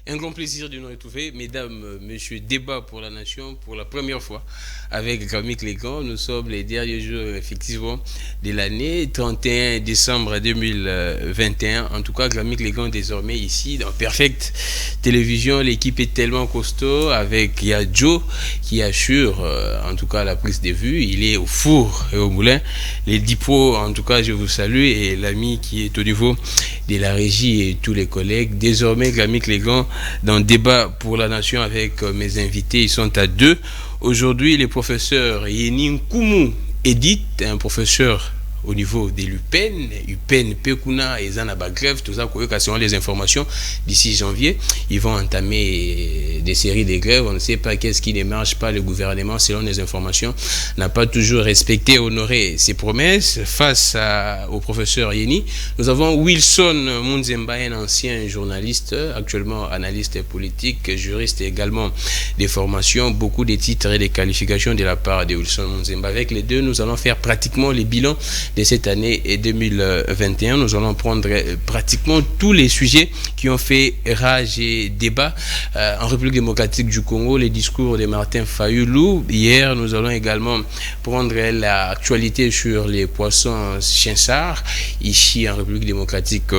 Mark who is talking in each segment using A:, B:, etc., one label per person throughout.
A: Un grand plaisir de nous retrouver, mesdames, messieurs, débat pour la nation pour la première fois avec Gramy Clégan. Nous sommes les derniers jours, effectivement, de l'année, 31 décembre 2021. En tout cas, Gramy Clégan désormais ici dans Perfect Télévision. L'équipe est tellement costaud avec Joe qui assure, en tout cas, la prise de vue. Il est au four et au moulin. Les 10 pros, en tout cas, je vous salue et l'ami qui est au niveau de la régie et tous les collègues. Désormais, Gramy Clégan dans Débat pour la Nation avec mes invités. Ils sont à deux. Aujourd'hui, le professeur Yeni Nkumu Edith, un professeur au niveau de l'UPEN, Pekuna et Zanaba Grève, tout ça, selon les informations, d'ici janvier, ils vont entamer des séries de grèves. On ne sait pas qu'est-ce qui ne marche pas. Le gouvernement, selon les informations, n'a pas toujours respecté, honoré ses promesses. Face au professeur Yeni, nous avons Wilson Munzemba, un ancien journaliste, actuellement analyste politique, juriste et également des formations, beaucoup de titres et des qualifications de la part de Wilson Munzemba. Avec les deux, nous allons faire pratiquement les bilans de cette année 2021. Nous allons prendre pratiquement tous les sujets qui ont fait rage et débat en République démocratique du Congo, les discours de Martin Fayulu. Hier, nous allons également prendre l'actualité sur les poissons chiensards ici en République démocratique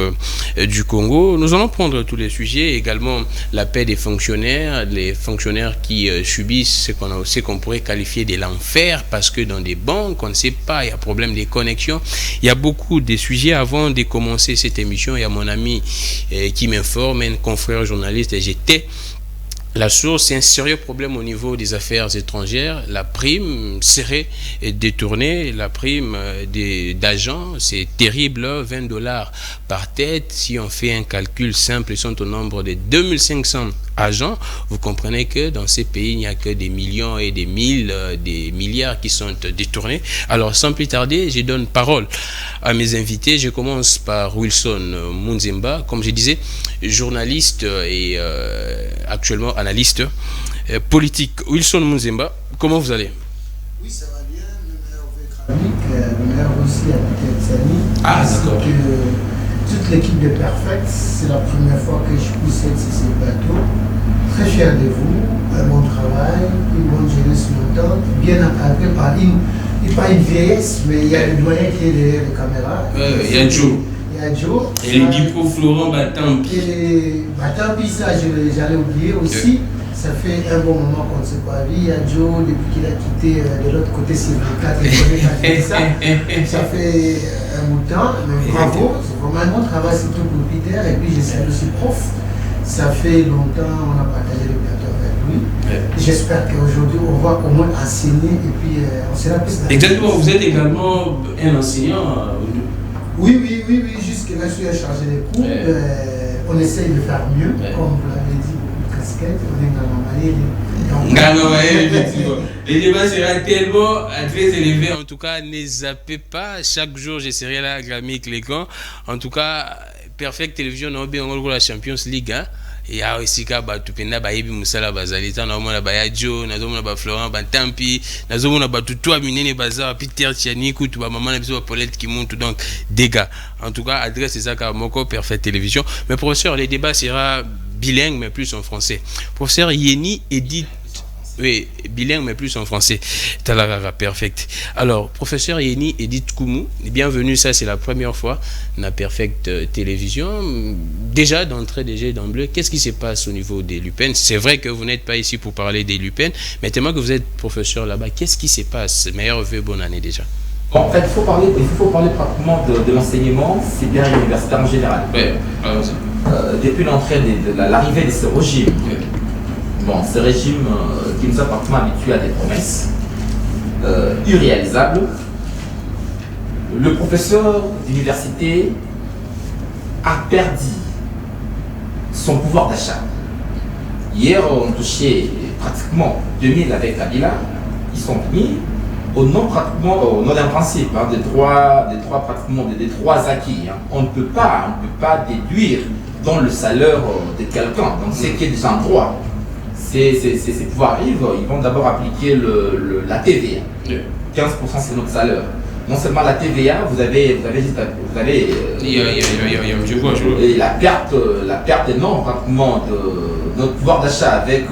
A: du Congo. Nous allons prendre tous les sujets, également la paix des fonctionnaires, les fonctionnaires qui subissent ce qu'on pourrait qualifier de l'enfer parce que dans des banques, on ne sait pas, il y a problème de connexion. Il y a beaucoup de sujets. Avant de commencer cette émission, il y a mon ami qui m'informe, un confrère journaliste, et j'étais la source. C'est un sérieux problème au niveau des affaires étrangères. La prime serait détournée. La prime d'agents, c'est terrible, $20 par tête. Si on fait un calcul simple, ils sont au nombre de 2500 agents. Vous comprenez que dans ces pays, il n'y a que des millions et des milliards qui sont détournés. Alors, sans plus tarder, je donne parole à mes invités. Je commence par Wilson Munzemba. Comme je disais, journaliste et actuellement analyste politique. Wilson Munzemba, comment vous allez?
B: Oui, ça va bien. Le meilleur le meilleur aussi avec Tsani.
A: Ah, d'accord.
B: Toute l'équipe de Perfect, c'est la première fois que je pousse ce plateau. Très fier de vous, un bon travail, une bonne jeunesse montante, bien encadré par pas une vieillesse, mais il y a le doyen qui est derrière les caméras.
A: Il y a Joe.
B: Il y a Joe.
A: Et les Dipro Florent Batampi.
B: Et Batampi, ça, j'allais oublier aussi. Ça fait un bon moment qu'on ne s'est pas vu. Il y a Joe, depuis qu'il a quitté de l'autre côté, c'est le 4 et ça. Ça fait un bout de temps. Mais bravo, c'est vraiment un bon travail, c'est tout pour Peter. Et puis, je salue aussi prof. Ça fait longtemps, on a partagé le plateau avec lui. J'espère qu'aujourd'hui, on va au moins enseigner et puis on sera plus...
A: Exactement, vous êtes également un enseignant.
B: Oui, jusque-là, je suis chargé des cours. On essaye de faire mieux, comme vous l'avez dit. On est dans
A: les débats seront tellement très élevés. En tout cas, ne zappez pas. Chaque jour, je serai là, Gramy Clégan. En tout cas, Perfect Télévision, on a bien la Champions League. Il y a aussi Batupenda, Bayebi Moussala, Bazalita, Namona Bayajo, Nazomona Florent Batampi, Nazomona Batutua, Minene Bazar, Peter Tianikou, tout maman, Paulette qui monte. Donc, dégâts. En tout cas, adresse c'est ça qu'à Moko, Perfect Télévision. Mais professeur, les débats sera bilingue mais plus en français. Professeur Yeni Edith, oui, bilingue mais plus en français. Talarara, perfect. Alors, professeur Yeni Edith Koumou, bienvenue, ça c'est la première fois dans Perfect Télévision. Déjà d'emblée, qu'est-ce qui se passe au niveau des l'UPEN? C'est vrai que vous n'êtes pas ici pour parler des l'UPEN, mais tellement que vous êtes professeur là-bas, qu'est-ce qui se passe? Meilleur vœu, bonne année déjà.
C: Bon, en fait, il faut parler pratiquement de l'enseignement, c'est bien universitaire en général.
A: Oui,
C: depuis l'entrée l'arrivée de ce régime, ce régime qui nous a pratiquement habitués à des promesses irréalisables, le professeur d'université a perdu son pouvoir d'achat. Hier, on touchait pratiquement 2000 avec Kabila, ils sont mis au nom d'un principe, des trois acquis. On ne peut pas déduire dans le salaire de quelqu'un. Donc c'est qui est déjà en droit. Ces pouvoirs arrivent, ils vont d'abord appliquer la TVA. 15% c'est notre salaire. non seulement la TVA, vous avez la perte énorme pratiquement de notre pouvoir d'achat avec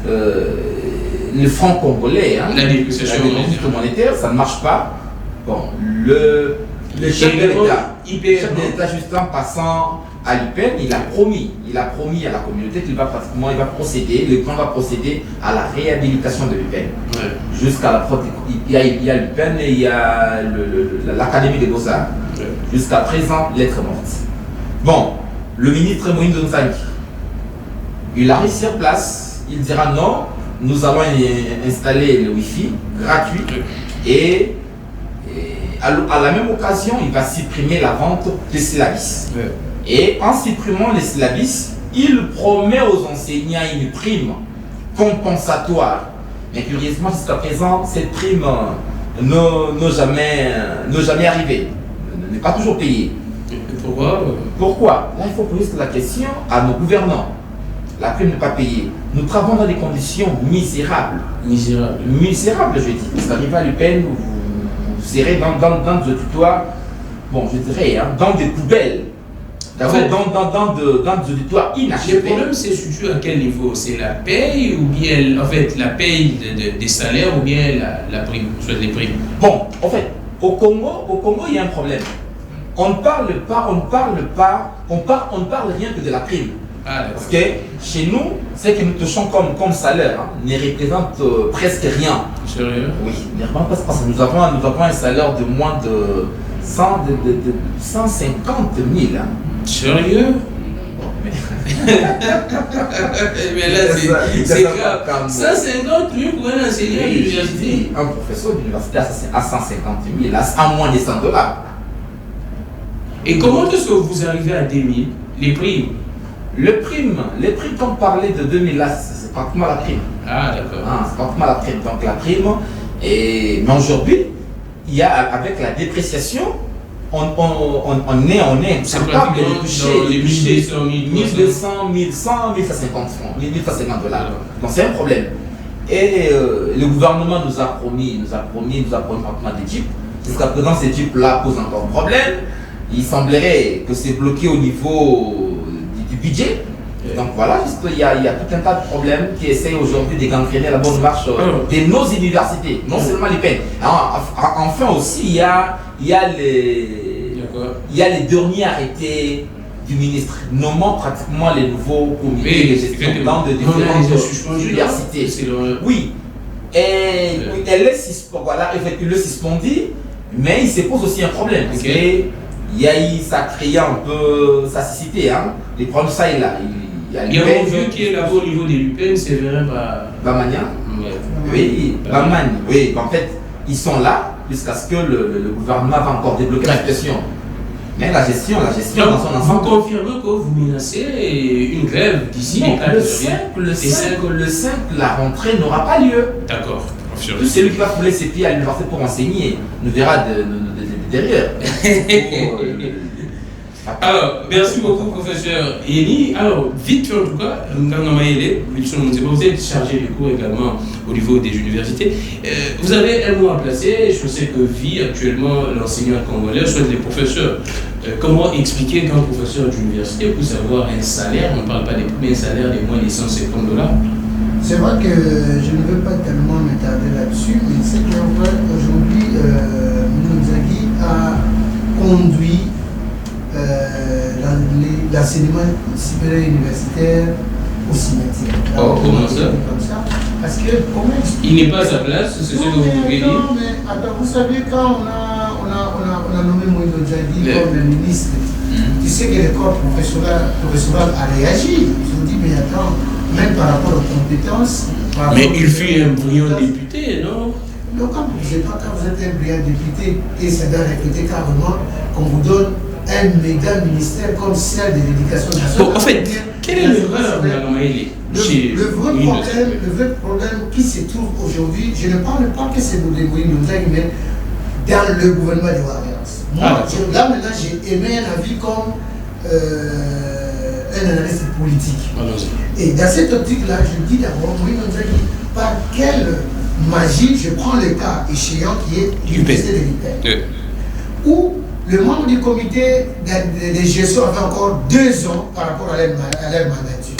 C: le franc congolais, hein,
A: la dépréciation
C: monétaire, ça ne marche pas. Bon, le chef de l'État, juste en passant à l'UPEN, il a promis à la communauté qu'il va procéder, le plan va procéder à la réhabilitation de l'UPEN. Ouais. Jusqu'à la il y a l'UPEN et il y a l'Académie des Beaux-Arts. Ouais. Jusqu'à présent, lettre morte. Bon, le ministre Moïse Nzangi, il arrive sur place, il dira non, nous allons installer le Wi-Fi gratuit et à la même occasion, il va supprimer la vente des syllabis. Ouais. Et en supprimant les syllabis, il promet aux enseignants une prime compensatoire. Mais curieusement, jusqu'à présent, cette prime n'est jamais arrivée, n'est pas toujours payée. Pourquoi? Là, il faut poser la question à nos gouvernants. La prime n'est pas payée. Nous travaillons dans des conditions misérables. Misérables, je dis. Vous arrivez à l'UPEN, vous serez dans des tutoirs, bon, je dirais, hein, dans des poubelles. D'abord, dans des tutoirs inachevés.
A: Le problème, c'est surtout à quel niveau? C'est la paye ou bien, en fait, la paye des salaires ou bien la prime, soit les primes?
C: Bon, en fait, au Congo, il y a un problème. On ne parle rien que de la prime.
A: Ah,
C: parce que chez nous, ce que nous touchons comme salaire, hein, ne représente presque rien.
A: Sérieux?
C: Oui, parce que nous avons un salaire de moins de 150 000. Hein.
A: Sérieux?
C: Mais
A: là, c'est grave. 150 000 pour un enseignant d'université.
C: Un professeur d'université à 150 000, à moins de $100.
A: Et comment est-ce que vous arrivez à 2000? Les primes?
C: Les primes qu'on parlait de 2000 là, c'est pratiquement la prime.
A: Ah, d'accord.
C: Ah, c'est pratiquement la prime. Donc la prime, mais aujourd'hui, il y a, avec la dépréciation, on est capable de toucher 1200, 1100, 1150 francs, 1150 $. Donc c'est un problème. Et le gouvernement nous a promis pratiquement des jeeps. Jusqu'à présent, ces jeeps-là posent encore problème. Il semblerait que c'est bloqué au niveau du budget. Donc voilà, il y a tout un tas de problèmes qui essayent aujourd'hui de gangréner la bonne marche de nos universités, non seulement les peines. Enfin aussi, il y a les derniers arrêtés du ministre nommant pratiquement les nouveaux comités de gestion dans de différentes universités. Oui, et elle le suspendit, mais il se pose aussi un problème. Parce que ça a créé un peu, ça s'est cité, hein, les problèmes ça et là.
A: Il y a un vieux qui est là-bas au niveau des l'UPEN, c'est vrai,
C: Bamania. Oui, Bamani. Oui, en fait, ils sont là jusqu'à ce que le gouvernement va encore débloquer la situation. Mais la gestion dans son ensemble.
A: Vous confirmez que vous menacez une grève d'ici
C: le 5, la rentrée n'aura pas lieu.
A: D'accord.
C: Tout celui qui va fouler ses pieds à l'université pour enseigner nous verra derrière.
A: Alors, merci beaucoup, professeur Yeni. Alors, vite fait en tout cas, vous êtes chargé du cours également au niveau des universités. Vous avez un mot à placer. Je sais que vit actuellement l'enseignant congolais, soit les professeurs. Comment expliquer qu'un professeur d'université puisse avoir un salaire, on ne parle pas des premiers salaires, des moins de $150?
B: C'est vrai que je ne veux pas tellement m'attarder là-dessus, mais c'est qu'aujourd'hui, Nzangi a conduit l'enseignement supérieur universitaire au cimetière.
A: Comment ça?
B: Comme ça. Parce que, comment expliquer?
A: Il n'est pas à sa place, c'est ce que vous pouvez dire?
B: Non, mais attends, vous savez, quand on a nommé Moïse Nzangi comme le ministre, tu sais que le corps professoral a réagi. Ils ont dit, mais attends, même par rapport aux compétences.
A: Mais il fut un brillant député, non?
B: Non, quand vous êtes un brillant député, et ça doit répéter carrément qu'on vous donne un méga ministère comme celle de l'éducation nationale.
A: Bon, en fait, quelle est l'erreur
B: le vrai problème qui se trouve aujourd'hui, je ne parle pas que c'est de Moïse Nzangi, mais dans le gouvernement de l'Alliance. Moi, là maintenant, j'ai émis un avis comme un analyste politique. Et dans cette optique-là, je dis d'abord, Moïse Nzangi, par quelle Magie, je prends le cas échéant qui est l'université de l'IPEN, où le membre du comité de gestion avait encore 2 ans par rapport à leur mandature.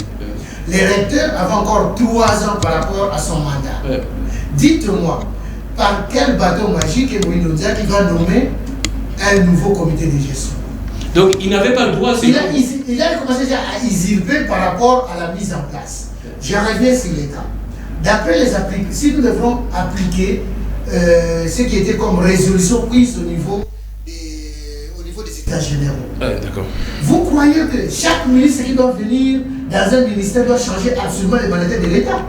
B: Les recteurs avaient encore 3 ans par rapport à son mandat. Dites-moi, par quel bateau magique est Moïse Nzaki qui va nommer un nouveau comité de gestion?
A: Donc il n'avait pas le droit.
B: Il a commencé déjà à usurper par rapport à la mise en place. Je reviens sur les cas. D'après les applications, si nous devrons appliquer ce qui était comme résolution prise au niveau des États généraux.
A: D'accord.
B: Vous croyez que chaque ministre qui doit venir dans un ministère doit changer absolument les mandataires de l'État?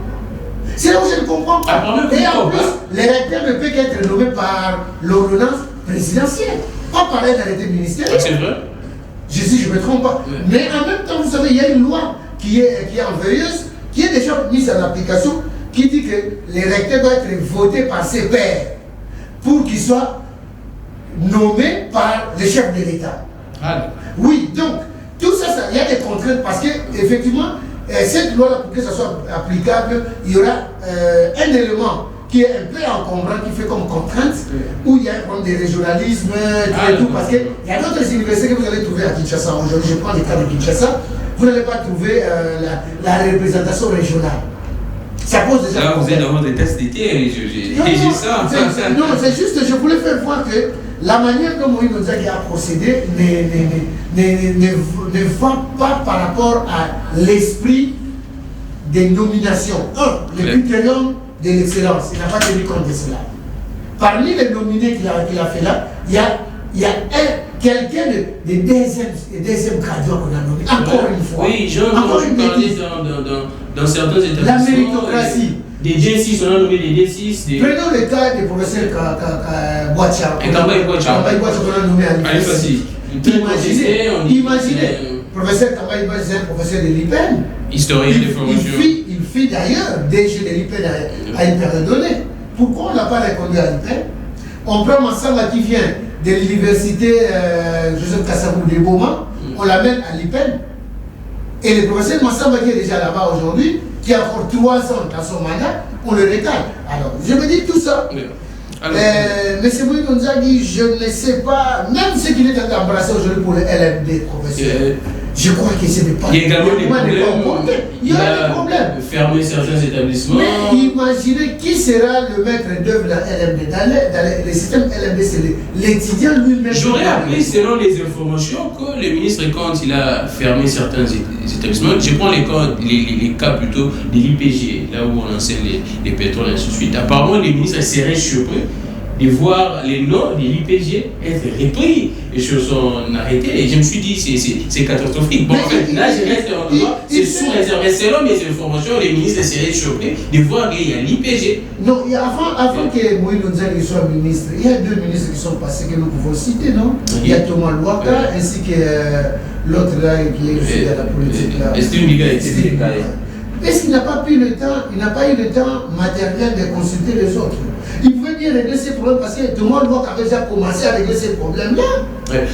B: C'est là où je ne comprends pas. Et en plus, les recteurs ne peuvent qu'être nommés par l'ordonnance présidentielle, pas par un arrêté ministériel.
A: C'est vrai?
B: Je ne me trompe pas. Mais en même temps, vous savez, il y a une loi qui est en veilleuse, qui est déjà mise en application, qui dit que les recteurs doivent être votés par ses pairs pour qu'ils soient nommés par le chef de l'État. Oui, donc, tout ça, il y a des contraintes parce qu'effectivement, cette loi-là, pour que ça soit applicable, il y aura un élément qui est un peu encombrant, qui fait comme contrainte, où il y a un problème de régionalisme, tout, parce qu'il y a d'autres universités que vous allez trouver à Kinshasa. Aujourd'hui, je prends le cas de Kinshasa, vous n'allez pas trouver la représentation régionale. Ça pose déjà.
A: Là, vous êtes dans des tests d'été, j'ai ça.
B: Non, c'est juste, je voulais faire voir que la manière dont Moïse Nzaki a procédé ne va pas par rapport à l'esprit des nominations. Le critérium de l'excellence, il n'a pas tenu compte de cela. Parmi les nominés qu'il a fait là, il y a quelqu'un de deuxième graduat qu'on a nommé, encore une fois.
A: Oui, j'ai entendu parler dans certains établissements.
B: La méritocratie.
A: Des D6, on a nommé des D6.
B: Prenons le cas du professeur Boacha.
A: Kambaï Boacha.
B: Qu'on a nommé à l'IPEN. Imaginez, professeur Kambaï Boacha, c'est un professeur de l'IPEN.
A: Historien de formation.
B: Il fit d'ailleurs DG de l'IPEN à une période donnée. Pourquoi on n'a pas répondu à l'IPEN? On prend Massamba qui vient de l'université Joseph Kassabou de Boma, on l'amène à l'IPEN. Et le professeur Massamba qui est déjà là-bas aujourd'hui, qui a encore 3 ans dans son mandat, on le recale. Alors, je me dis tout ça. Monsieur Moïse Nzaki, je ne sais pas, même ce qu'il est en train d'embrasser aujourd'hui pour le LMD, professeur, je crois que ce n'est pas.
A: Il y a également des problèmes.
B: Il y a des problèmes.
A: Fermer certains établissements.
B: Mais imaginez qui sera le maître d'œuvre dans LMD. Dans le système LMD, c'est l'étudiant lui-même.
A: J'aurais appris, selon les informations, que le ministre, quand il a fermé certains établissements, je prends les cas plutôt de l'IPG, là où on enseigne les pétroles et ainsi de suite. Apparemment, le ministre serait surpris de voir les noms de l'IPG être repris sur son arrêté. Et je me suis dit, c'est catastrophique. Bon, en fait, là, je reste en droit, c'est sous réserve. Mais selon mes informations, les ministres seraient surpris de voir qu'il y a l'IPG.
B: Non, avant que Moïse Nzaki soit ministre, il y a 2 ministres qui sont passés que nous pouvons citer, non? Il y a Thomas Louaka ainsi que l'autre là qui est aussi dans la politique là. Est-ce qu'il n'a pas eu le temps matériel de consulter les autres? Il pouvait bien régler ces problèmes parce que tout le monde avait déjà commencé à régler ces problèmes-là.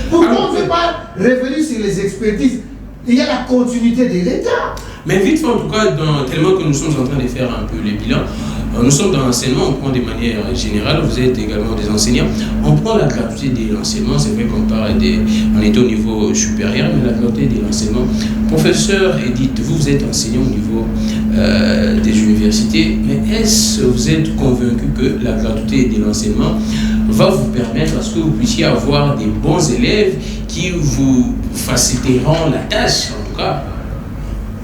B: Pourquoi on ne veut pas revenir sur les expertises? Il y a la continuité de l'État.
A: Mais vite fait, en tout cas, tellement que nous sommes en train de faire un peu les bilans, nous sommes dans l'enseignement, on prend de manière générale, vous êtes également des enseignants, on prend la gratuité de l'enseignement, c'est vrai qu'on parle on est au niveau supérieur, mais la gratuité de l'enseignement. Professeur Edith, vous êtes enseignant au niveau des universités, mais est-ce que vous êtes convaincu que la gratuité de l'enseignement va vous permettre à ce que vous puissiez avoir des bons élèves qui vous faciliteront la tâche, en tout cas?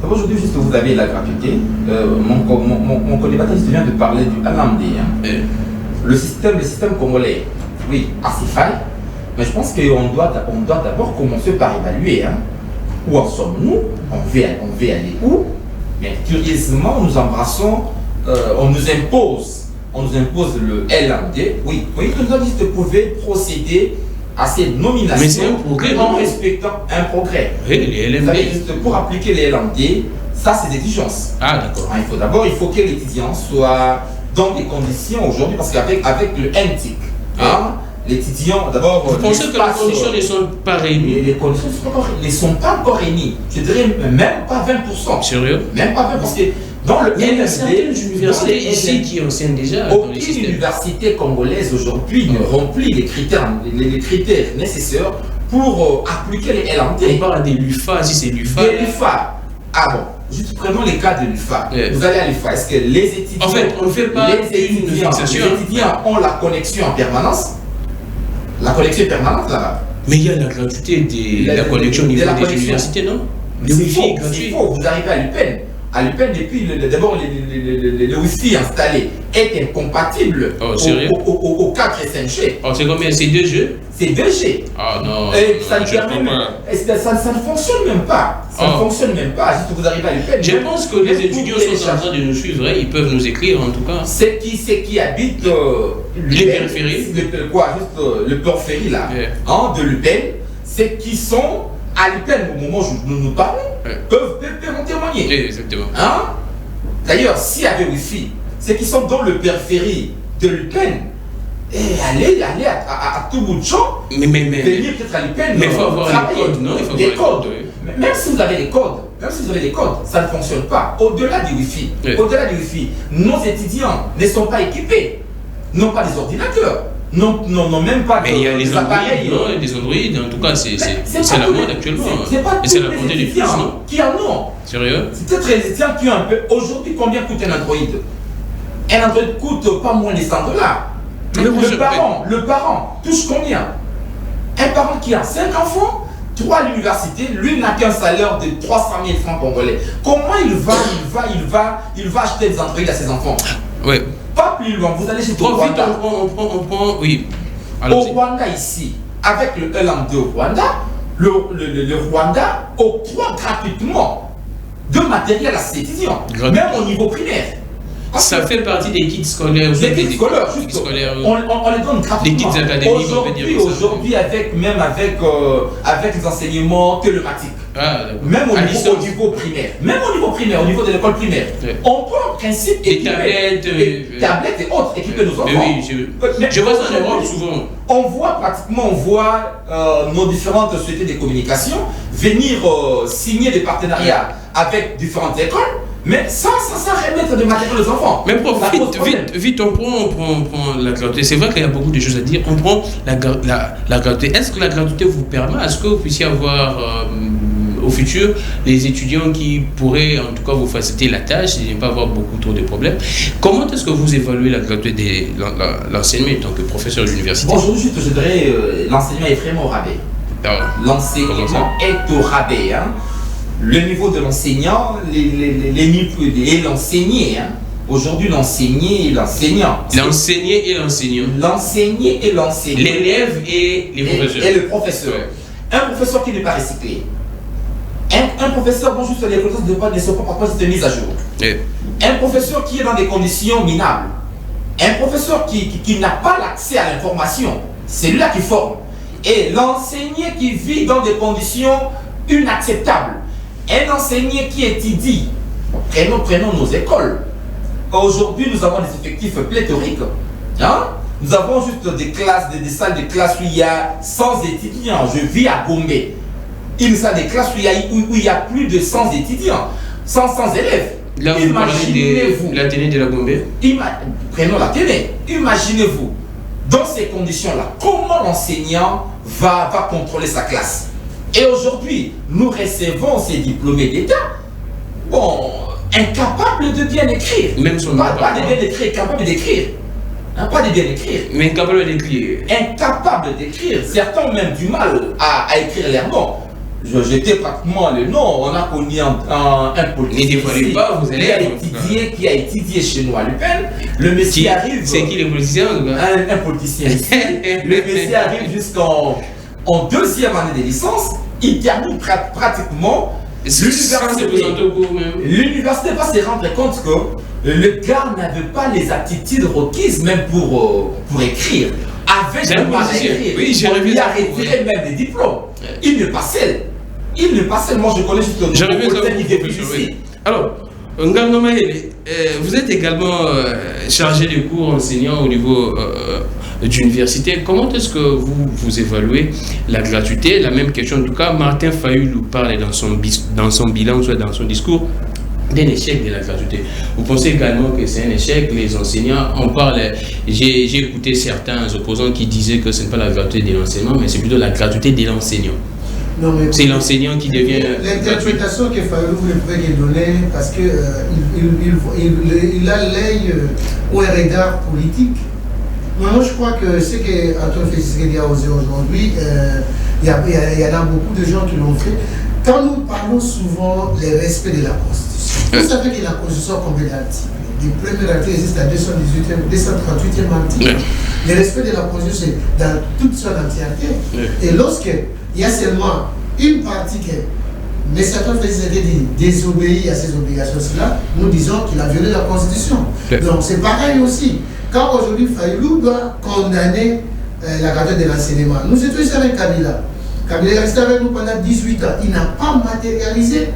C: Aujourd'hui, juste vous avez la gratuité. Mon co-débatteur vient de parler du LMD. Le système congolais, oui, assez faille, mais je pense qu'on doit d'abord commencer par évaluer. Où en sommes-nous? On veut aller où? Mais curieusement, nous embrassons, on nous impose le LMD. Oui, le journaliste pouvait procéder à ces nominations.
A: Mais c'est un progrès,
C: en respectant un progrès.
A: Oui, les LMD.
C: Pour appliquer les LMD, ça c'est des exigences.
A: Ah, d'accord.
C: Il faut que l'étudiant soit dans des conditions aujourd'hui, parce qu'avec le NTIC, l'étudiant, d'abord.
A: Vous pensez que les conditions ne sont pas réunies?
C: Les conditions ne sont pas encore réunies. Je dirais même pas 20%.
A: Sérieux?
C: Même pas 20%, parce que Dans le
A: il y a certaines
C: LFD,
A: universités ici qui enseignent déjà dans les
C: aucune
A: systèmes.
C: université congolaise aujourd'hui ne remplit les critères nécessaires pour appliquer les LMD.
A: On parle des LUFA, si c'est LUFA.
C: Des LUFA. Ah bon, juste prenons les cas de l'UFA. Vous allez à l'UFA, est-ce que les étudiants...
A: En fait, on ne fait pas une fixation.
C: Les étudiants ont la connexion en permanence. La connexion est permanente là-bas.
A: Mais il y a la gratuité de la connexion au niveau des universités, non?
C: Le Wi-Fi est gratuit. Vous arrivez à l'UPEN. À l'UPEN, depuis d'abord le Wi-Fi installé est incompatible au 4 et 5G.
A: Oh, c'est combien? C'est 2G?
C: C'est 2G.
A: Ah non.
C: Et ça ne fonctionne même pas. Ça ne fonctionne même pas. Juste que vous arrivez à l'UPEN.
A: Je pense que les étudiants sont en train de nous suivre. Ils peuvent nous écrire en tout cas.
C: C'est qui habitent
A: les périphéries.
C: Le périphérie là, de l'UPEN, c'est qui sont à l'UPEN au moment où nous parlons, peuvent en témoigner.
A: Exactement.
C: D'ailleurs, s'il y avait Wi-Fi, c'est qu'ils sont dans le périphérie de l'UPEN. Et aller à tout bout de champ, venir peut-être à l'UPEN.
A: Mais il faut avoir les codes, non? Il faut
C: les codes. Même si vous avez les codes, ça ne fonctionne pas. Au-delà du Wi-Fi, nos étudiants ne sont pas équipés, n'ont pas des ordinateurs. Non, même pas
A: mais il y a les appareils. Non, il y a des Android, en tout cas, c'est la mode actuellement. Et c'est la montée du plus, non?
C: Qui en ont.
A: Sérieux?
C: C'est peut-être les étudiants qui ont un peu. Aujourd'hui, combien coûte un Android? Un Android coûte pas moins de 100 $. Le parent touche combien? Un parent qui a 5 enfants, 3 à l'université, lui n'a qu'un salaire de 300 000 francs congolais. Comment il va acheter des Android à ses enfants?
A: Ouais.
C: Pas plus loin, vous allez chez
A: trop vite, on prend, oui.
C: Au Rwanda ici, avec le LM2 au Rwanda, le Rwanda octroie gratuitement de matériel à ses étudiants, même au niveau primaire.
A: Ça fait partie des kits scolaires.
C: Des kits scolaires, juste. On les donne gratuitement.
A: Des kits académiques, on peut dire.
C: Aujourd'hui, avec les enseignements télématiques. Même au niveau primaire. Même au niveau primaire, au niveau de l'école primaire. On peut en principe
A: équiper
C: des tablettes et autres, équiper nos enfants.
A: Mais oui, je vois ça en Europe souvent.
C: On voit nos différentes sociétés de communication venir signer des partenariats avec différentes écoles. Mais ça remettre de matériel aux enfants.
A: Mais vite, on prend la gratuité. C'est vrai qu'il y a beaucoup de choses à dire. On prend la gratuité. Est-ce que la gratuité vous permet, est-ce que vous puissiez avoir au futur les étudiants qui pourraient en tout cas vous faciliter la tâche et ne pas avoir beaucoup trop de problèmes? Comment est-ce que vous évaluez la gratuité de l'enseignement en tant que professeur d'université?
C: Bonjour, juste je dirais l'enseignement est vraiment au rabais. L'enseignement est au rabais. Le niveau de l'enseignant, et l'enseigné. Aujourd'hui, l'enseigné et l'enseignant.
A: L'enseigné et l'enseignant.
C: L'enseigné et l'enseignant.
A: L'élève et les professeurs.
C: Et le professeur. Un professeur qui n'est pas recyclé. Un professeur dont juste les connaissances ne sont pas mises à jour. Un professeur qui est dans des conditions minables. Un professeur qui n'a pas l'accès à l'information. C'est lui-là qui forme. Et l'enseigné qui vit dans des conditions inacceptables. Un enseigné qui étudie, prenons nos écoles. Aujourd'hui, nous avons des effectifs pléthoriques. Nous avons juste des classes, des salles de classe où il y a 100 étudiants. Je vis à Gombe. Une salle de classe où il y a plus de 100 étudiants, 100 élèves.
A: Là, vous parlez de l'Athénée de la Gombe.
C: Prenons l'Athénée. Imaginez-vous, dans ces conditions-là, comment l'enseignant va contrôler sa classe? Et aujourd'hui, nous recevons ces diplômés d'État, incapables de bien écrire.
A: Même son
C: pas de bien écrire, capables d'écrire. Pas de bien écrire.
A: Mais incapables d'écrire.
C: Incapables d'écrire. Certains ont même du mal à écrire leur nom. J'étais pratiquement le nom. On a connu un politicien.
A: Ne dévoilez pas, vous allez
C: qui a étudié chez nous à l'UPEN. Le monsieur arrive.
A: C'est qui le politicien?
C: Un politicien ici. Le monsieur arrive jusqu'en deuxième année de licence. Il termine pratiquement l'université va se rendre compte que le gars n'avait pas les aptitudes requises même pour écrire. Avec le mal à écrire, on lui a retiré même des diplômes. Il ne passait. Moi je connais juste le qui est ici.
A: Alors, Nganga Mahele, vous êtes également chargé de cours enseignant au niveau d'université. Comment est-ce que vous évaluez la gratuité? La même question, en tout cas, Martin Fayulu parle dans son bilan, soit dans son discours, d'un échec de la gratuité. Vous pensez également que c'est un échec? Les enseignants en parlent. J'ai écouté certains opposants qui disaient que ce n'est pas la gratuité de l'enseignement, mais c'est plutôt la gratuité de l'enseignant. C'est l'enseignant qui devient...
B: L'interprétation que Fayulu ne pouvait que donner, parce qu'il a l'œil ou un regard politique. Mais moi, je crois que ce qu'Antoine Tshisekedi a osé aujourd'hui, il y en a beaucoup de gens qui l'ont fait. Quand nous parlons souvent du respect de la Constitution, vous savez que la Constitution a combien d'articles? Du premier article jusqu'à 238e article. Le respect de la Constitution, c'est dans toute son entièreté. Et lorsqu'il y a seulement une partie que M. Antoine Tshisekedi désobéit à ces obligations-là, nous disons qu'il a violé la Constitution. Donc c'est pareil aussi. Quand aujourd'hui Fayulu doit condamner la gratuité de l'enseignement, nous étions ici avec Kabila. Kabila est resté avec nous pendant 18 ans. Il n'a pas matérialisé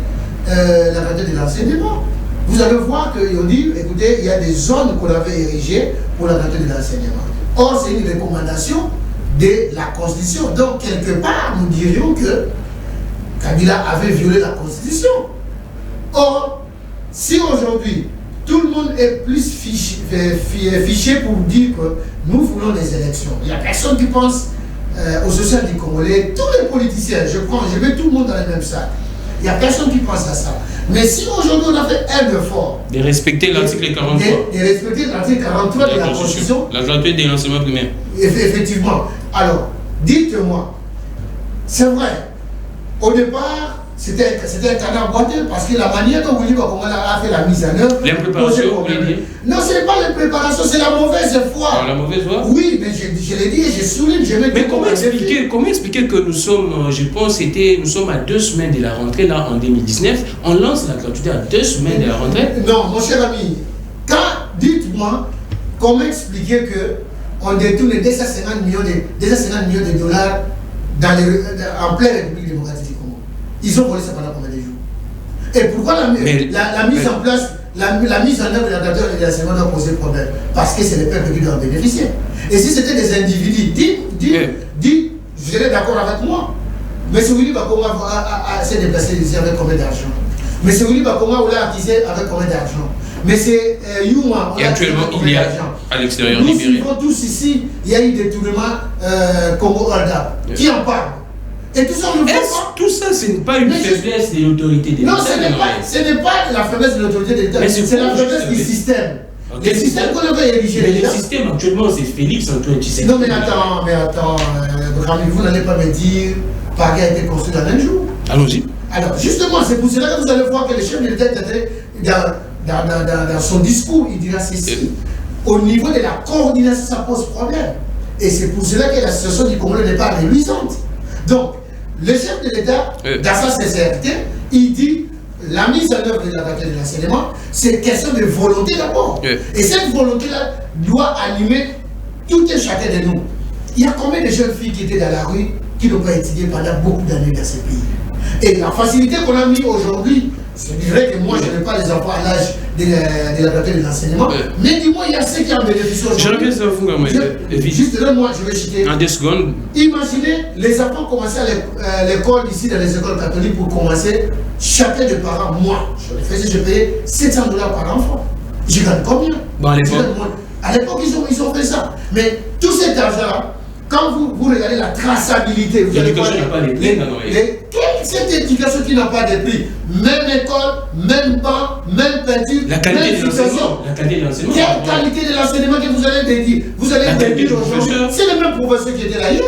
B: la gratuité de l'enseignement. Vous allez voir qu'ils ont dit, écoutez, il y a des zones qu'on avait érigées pour la gratuité de l'enseignement. Or, c'est une recommandation de la Constitution. Donc, quelque part, nous dirions que Kabila avait violé la Constitution. Or, si aujourd'hui, tout le monde est plus fiché pour dire que nous voulons des élections, il n'y a personne qui pense au social du Congolais, tous les politiciens, je mets tout le monde dans le même sac. Il n'y a personne qui pense à ça. Mais si aujourd'hui on a fait un effort
A: de respecter l'article 43,
B: de respecter l'article 43 de la Constitution,
A: la gratuité de l'enseignement primaire.
B: Effectivement. Alors, dites-moi, c'est vrai, au départ, c'était un canard boiteux parce que la manière dont Willy Bakomala a fait la mise en œuvre.
A: Les préparations,
B: non, ce n'est pas les préparations, c'est la mauvaise foi.
A: Ah, la mauvaise foi?
B: Oui, mais je l'ai dit et je souligne, je mets.
A: Mais comment expliquer que nous sommes, je pense, nous sommes à 2 semaines de la rentrée, là, en 2019. On lance la gratuité à 2 semaines de la rentrée?
B: Non, mon cher ami, dites-moi, comment expliquer qu'on détourne 250 millions de dollars en pleine République démocratique du Congo? Ils ont volé ça pendant combien de jours? Et pourquoi la mise en place, la mise en œuvre de la gratuité de l'enseignement doit poser problème? Parce que c'est les peuples qui doivent en bénéficier. Et si c'était des individus, dites, vous serez d'accord avec moi. M. Willy Bakonga s'est déplacé ici avec combien d'argent? M. Willy Bakonga l'a acquisé avec combien d'argent? M. Youma,
A: et actuellement, il y a à l'extérieur
B: libéré. Nous suivons tous ici, il y a eu des tournements Congo-Olda. Qui en parle? Et tout ça, on ne voit pas.
A: Tout ça, ce n'est pas une faiblesse de l'autorité de l'État.
B: Non, ce n'est pas la faiblesse de l'autorité de l'État, c'est la faiblesse du système.
A: Okay.
B: Le système qu'on avait érigé.
A: Mais le système actuellement, c'est Félix Antoine Tshisekedi.
B: Non, mais attends, vous n'allez pas me dire Paris a été construit dans un jour.
A: Allons-y.
B: Alors, justement, c'est pour cela que vous allez voir que le chef de l'État, dans son discours, il dira ceci. Au niveau de la coordination, ça pose problème. Et c'est pour cela que la situation du Congo n'est pas réluisante. Donc, le chef de l'État, dans sa sincérité, il dit la mise en œuvre de la gratuité de l'enseignement, c'est question de volonté d'abord. Et cette volonté-là doit animer tout et chacun de nous. Il y a combien de jeunes filles qui étaient dans la rue qui n'ont pas étudié pendant beaucoup d'années dans ces pays? Et la facilité qu'on a mis aujourd'hui, c'est vrai que moi je n'ai pas les enfants à l'âge de la gratuité de l'enseignement, mais dis-moi, il y a ceux qui en bénéficient aujourd'hui. Juste moi, je vais citer.
A: En 2 secondes.
B: Imaginez, les enfants commençaient à l'école ici, dans les écoles catholiques, pour commencer, chacun des parents, moi, je payais 700 $ par enfant. Je gagne combien?
A: Bon,
B: à l'époque, ils ont fait ça. Mais tout cet argent-là, quand vous regardez la traçabilité, vous allez voir cette éducation qui n'a pas de prix, même école, même banc, même peinture,
A: la qualité
B: même fixation.
A: Quelle
B: qualité de l'enseignement que vous allez dédier? Vous allez dédier aujourd'hui. C'est le même professeur qui était là hier.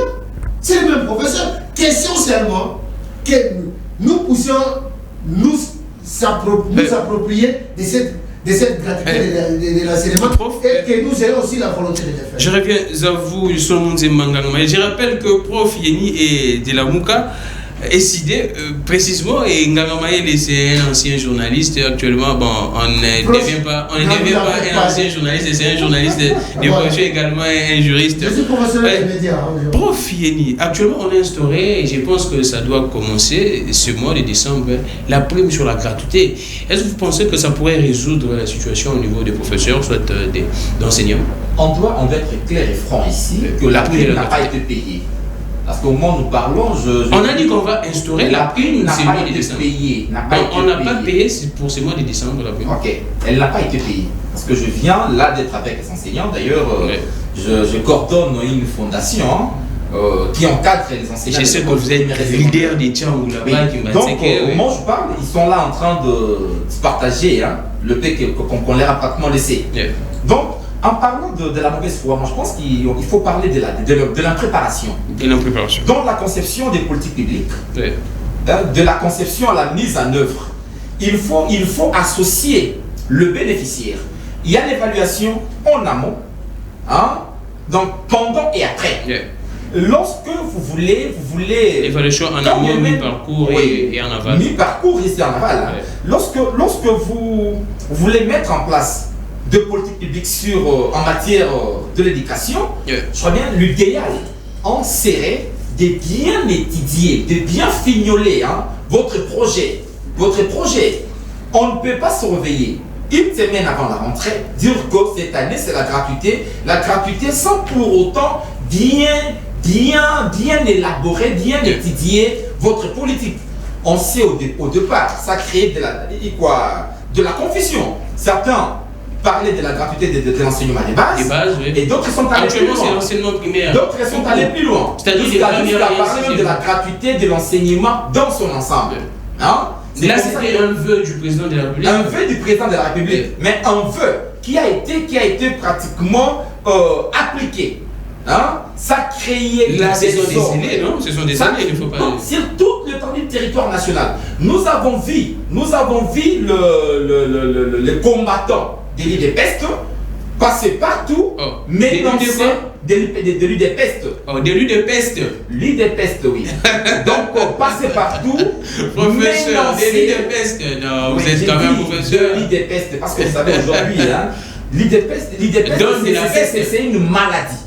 B: C'est le même professeur. Question seulement que nous puissions nous approprier de cette gratuité de l'enseignement et que nous ayons aussi la volonté de le faire.
A: Je reviens à vous, je rappelle que Prof Yeni et de la Mouka est cité précisément, et Ngangamaye c'est un ancien journaliste actuellement. Bon, on ne devient pas un ancien journaliste, c'est un journaliste de profession, également un juriste.
B: Je suis professeur des médias.
A: Prof Yeni, actuellement on a instauré, et je pense que ça doit commencer ce mois de décembre, la prime sur la gratuité. Est-ce que vous pensez que ça pourrait résoudre la situation au niveau des professeurs, soit d'enseignants?
C: On doit être clair et franc ici que la prime n'a pas été payée. Parce qu'au moment où nous parlons,
A: on a dit qu'on va instaurer la prime
C: n'a
A: ce
C: pas
A: mois de
C: été
A: décembre.
C: payée.
A: On n'a pas payé pour ce mois de décembre la prime.
C: Ok, elle n'a pas été payée. Parce que je viens là d'être avec les enseignants. D'ailleurs, je coordonne une fondation qui encadre les enseignants.
A: Je sais que vous êtes leader des Tchangou là-bas qui m'a
C: donc, au moment où je parle, ils sont là en train de se partager le paix qu'on leur a pratiquement laissé. Donc, en parlant de la mauvaise foi, moi je pense qu'il faut parler de l'impréparation.
A: De l'impréparation.
C: Dans la conception des politiques publiques, de la conception à la mise en œuvre, il faut associer le bénéficiaire. Il y a l'évaluation en amont, donc pendant et après. Lorsque vous voulez
A: l'évaluation en amont, mi-parcours et en aval.
C: Mi-parcours et en aval. Lorsque vous voulez mettre en place de politiques publiques en matière de l'éducation, je crois bien l'idéal en serait de bien étudier, de bien fignoler votre projet. Votre projet. On ne peut pas se réveiller une semaine avant la rentrée, dire que cette année c'est la gratuité sans pour autant bien élaborer, bien étudier votre politique. On sait au départ, ça crée de la confusion. Certains parlaient de la gratuité de l'enseignement des bases, et d'autres sont allés plus loin.
A: C'est l'enseignement primaire.
C: D'autres sont allés plus loin.
A: C'est-à-dire
C: jusqu'à parler même de la gratuité de l'enseignement dans son ensemble.
A: Là, c'était un vœu du président de la République.
C: Un vœu du président de la République, mais un vœu qui a été pratiquement appliqué. Ça créait
A: la saison des aînés, non? Ce sont des années, il ne faut pas.
C: Non, sur toute l'étendue du territoire national. Nous avons vu les combattants de l'UDPEST passer partout, mais non de l'UDPEST.
A: De l'UDPEST.
C: L'UDPEST, oui. Donc, passer partout.
A: Professeur, de l'UDPEST. Non, vous êtes quand même professeur.
C: De l'UDPEST, parce que vous savez aujourd'hui, l'UDPEST, c'est une maladie.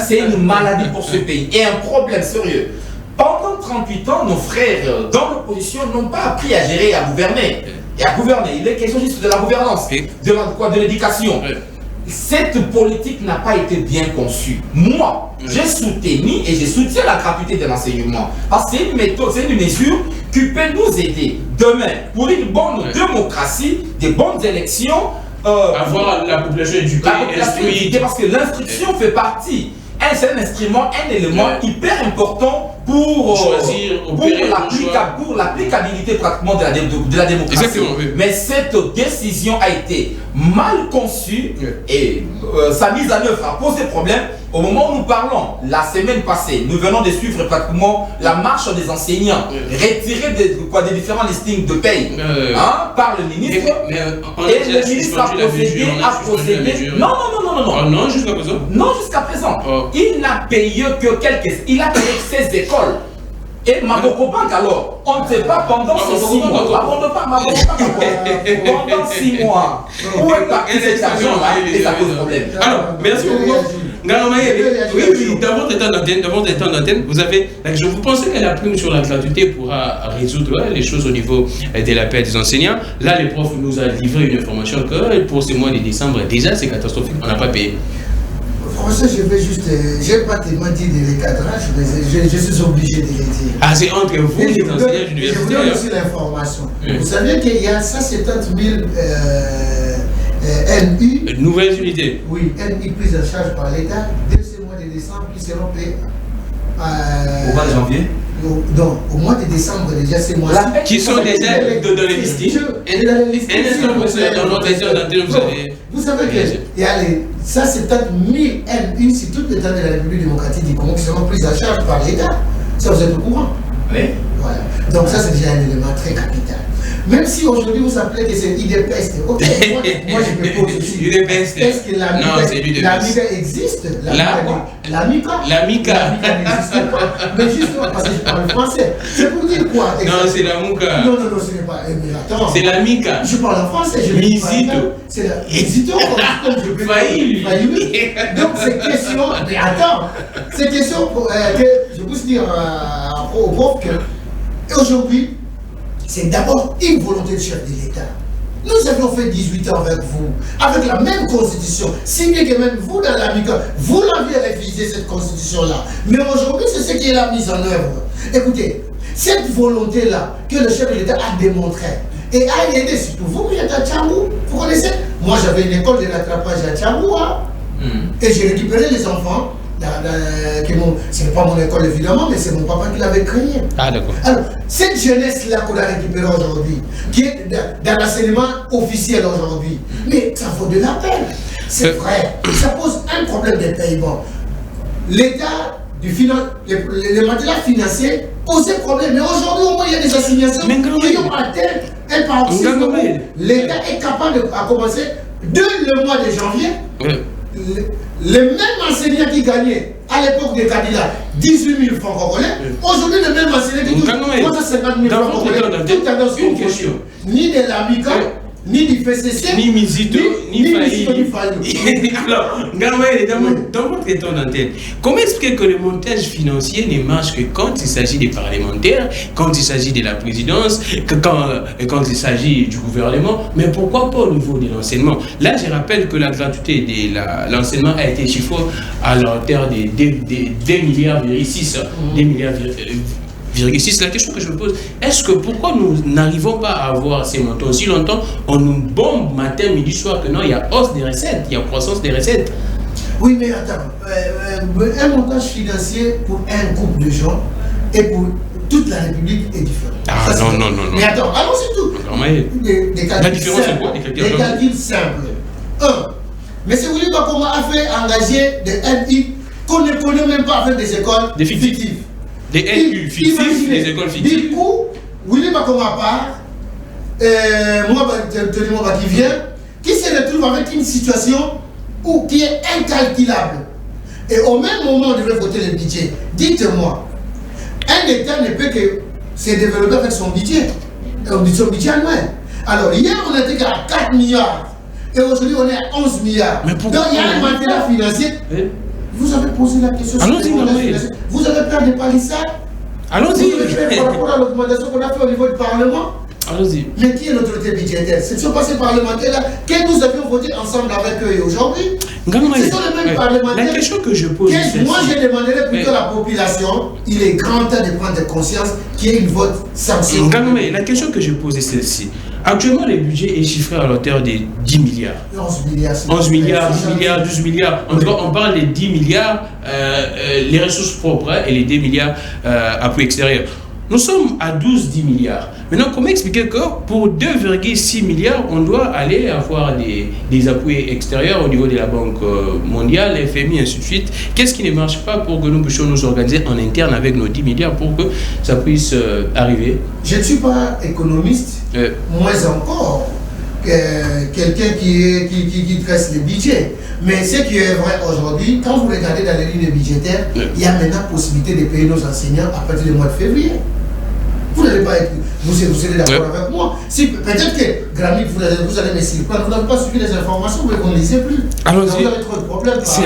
C: C'est une maladie pour ce pays et un problème sérieux. Pendant 38 ans, nos frères dans l'opposition n'ont pas appris à gérer et à gouverner. Il est question juste de la gouvernance, de l'éducation. Cette politique n'a pas été bien conçue. Moi, j'ai soutenu et je soutiens la gratuité de l'enseignement. Parce que c'est une méthode, c'est une mesure qui peut nous aider demain pour une bonne démocratie, des bonnes élections.
A: Avoir la population éduquée, instruite.
C: Parce que l'instruction fait partie. C'est un instrument, un élément hyper important pour
A: choisir,
C: pour l'applicabilité pratiquement de la démocratie.
A: Exactement, oui.
C: Mais cette décision a été mal conçue et sa mise en œuvre a posé problème. Au moment où nous parlons, la semaine passée, nous venons de suivre pratiquement la marche des enseignants, retirés des différents listings de paye par le ministre. Et le ministre a procédé.
A: Non, jusqu'à présent.
C: Non, jusqu'à présent. Il n'a payé que il a payé 16 écoles. Et Maboko Bank alors, on ne sait pas pendant ces 6 mois. Pendant 6 mois. Où est parti cet argent-là? Et ça pose problème.
A: Alors, merci beaucoup. Oui, dans votre temps d'antenne, vous avez. Vous pensez que la prime sur la gratuité pourra résoudre les choses au niveau de la paie des enseignants? Là, le prof nous a livré une information que pour ce mois de décembre, déjà, c'est catastrophique, on n'a pas payé.
B: Français, je vais juste. Je n'ai pas tellement dit les cadrages, mais je suis obligé de les dire.
A: Ah, c'est entre vous, les enseignants d'université.
B: Je vous donne aussi l'information. Vous savez qu'il y a 170 000 NU.
A: Nouvelles unités.
B: Oui, NU prises en charge par l'État dès ce mois de décembre qui seront payés.
C: Au mois de janvier?
B: Donc, au mois de décembre, déjà, c'est moi.
A: Qui sont déjà dans les listings. Dans notre région d'antenne, vous avez.
B: Vous savez qu'il y a les 170 000 NU sur tout l'État de la République démocratique du Congo qui seront prises en charge par l'État. Ça, vous êtes au courant?
C: Oui.
B: Voilà. Donc, ça, c'est déjà un élément très capital. Même si aujourd'hui vous appelez que c'est l'UDPEST, ok, moi je me pose aussi. Est-ce que la MICA existe? La MICA n'existe pas. Mais justement, parce que je parle français. C'est pour dire quoi?
A: Non, c'est la MOUCA.
B: Non, ce n'est pas. Mais attends.
A: C'est la MICA.
B: Je parle en français. C'est la Misito. Comme je peux
A: Failli.
B: Donc, c'est question. Mais attends. C'est question que je peux dire au prof que aujourd'hui, c'est d'abord une volonté du chef de l'État. Nous avions fait 18 ans avec vous, avec la même constitution, si bien que même vous, dans l'AMICA, vous l'aviez révisé cette constitution-là. Mais aujourd'hui, c'est ce qui est la mise en œuvre. Écoutez, cette volonté-là que le chef de l'État a démontrée, et a aidé surtout vous qui êtes à Tchambou, vous connaissez? Moi, j'avais une école de rattrapage à Tchambou, hein, et j'ai récupéré les enfants. Ce n'est pas mon école évidemment, mais c'est mon papa qui l'avait créé.
A: Ah d'accord.
B: Alors, cette jeunesse-là qu'on a récupérée aujourd'hui, qui est dans l'enseignement officiel aujourd'hui, mais ça vaut de la peine. C'est vrai, ça pose un problème de paiement. L'État, les matelas financiers posaient problème, mais aujourd'hui au moins il y a des assignations qui ont atteint un paroxysme. L'État est capable de commencer dès le mois de janvier. Les mêmes enseignants qui gagnaient à l'époque de Kabila 18 000 francs congolais, aujourd'hui le même enseignant qui touche 350 000 francs congolais, toute tendance
A: une question.
B: Ni de l'AMICA, ni du FCC,
A: ni Mizito, ni Faï. Alors, Gamay, dans votre état d'antenne, comment expliquer que le montage financier ne marche que quand il s'agit des parlementaires, quand il s'agit de la présidence, quand il s'agit du gouvernement, mais pourquoi pas au niveau de l'enseignement? Là, je rappelle que la gratuité de l'enseignement a été chiffrée à la hauteur de 2,6 milliards, 2 milliards. La question que je me pose, est-ce que pourquoi nous n'arrivons pas à avoir ces montants aussi longtemps? On nous bombe matin, midi, soir que non, il y a hausse des recettes, il y a croissance des recettes.
B: Oui, mais attends, un montage financier pour un groupe de gens et pour toute la République est différent.
A: Ah ça, non.
B: Mais attends, allons-y tout.
A: La différence c'est quoi?
B: Des calculs simples. M. Willy Bakoma a fait engager des NI qu'on ne connaît même pas avec des écoles fictives.
A: Des NU fictifs, des écoles fictives.
B: Du coup, Willy Bakoma part, moi qui vient, qui se retrouve avec une situation qui est incalculable. Et au même moment, on devrait voter le budget. Dites-moi, un État ne peut que se développer avec son budget annuel. Alors, hier, on était à 4 milliards. Et aujourd'hui, on est à 11 milliards.
A: Mais pourquoi?
B: Donc, il y a un matériel financier. Vous avez posé la question sur
A: allons-y,
B: vous avez peur de parler ça?
A: Allons-y.
B: Vous avez peur par rapport à l'augmentation qu'on a fait au niveau du Parlement?
A: Allons-y.
B: Mais qui est l'autorité budgétaire? Ce ne sont pas ces parlementaires-là que nous avions voté ensemble avec eux aujourd'hui. Ce sont les mêmes parlementaires.
A: La question que je pose,
B: moi, je demanderais plutôt à la population, il est grand temps de prendre conscience qu'il y ait une vote sanction.
A: La question que je pose est celle-ci. Actuellement, le budget est chiffré à l'auteur de 10 milliards.
B: 11 milliards.
A: 11 milliards, 10 milliards, 12 milliards. En tout cas, on parle des 10 milliards, les ressources propres et les 2 milliards appui extérieur. Nous sommes à 10 milliards. Maintenant, comment expliquer que pour 2,6 milliards, on doit aller avoir des appuis extérieurs au niveau de la Banque mondiale, FMI, ainsi de suite? Qu'est-ce qui ne marche pas pour que nous puissions nous organiser en interne avec nos 10 milliards pour que ça puisse arriver?
B: Je ne suis pas économiste, moins encore quelqu'un qui dresse le budget. Mais ce qui est vrai aujourd'hui, quand vous regardez dans les lignes budgétaires, il y a maintenant possibilité de payer nos enseignants à partir du mois de février. Vous n'allez pas être, vous serez d'accord avec moi. Si, peut-être que, Grammy, vous allez me surprendre, vous n'avez pas suivi les informations, vous ne lisez plus.
A: Allons-y.
B: Vous avez trop de problèmes.
A: C'est